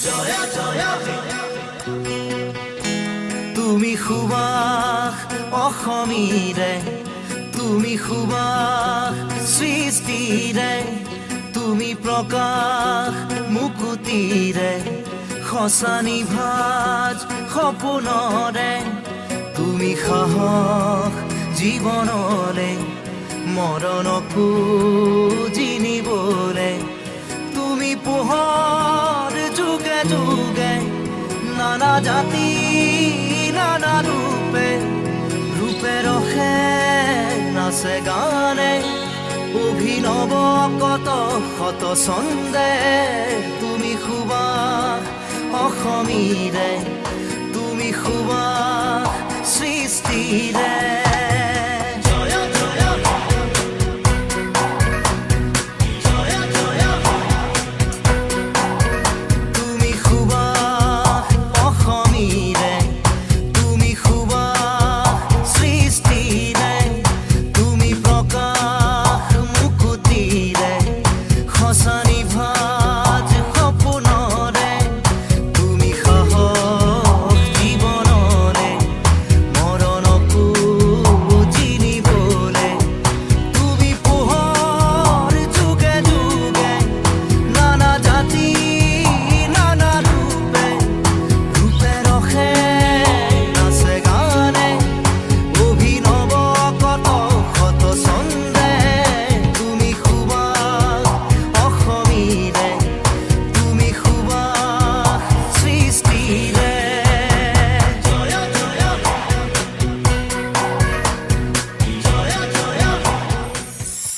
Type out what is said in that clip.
জয়া জয়া হে তুমি সুবাস অসমীৰে তুমি সুবাস সৃষ্টিৰে তুমি প্ৰকাশ মুকুতিৰে সঁচা নিভাজ সপোনৰে তুমি সাহস জীৱনলে মৰণকো জিনিবলে তুমি পোহৰ যুগে যুগে নানা জাতি নানা ৰূপে ৰূপে ৰখে নাচে গানে অভিনৱ কত শত ছন্দে তুমি সুবাস অসমীৰে তুমি সুবাস সৃষ্টিৰে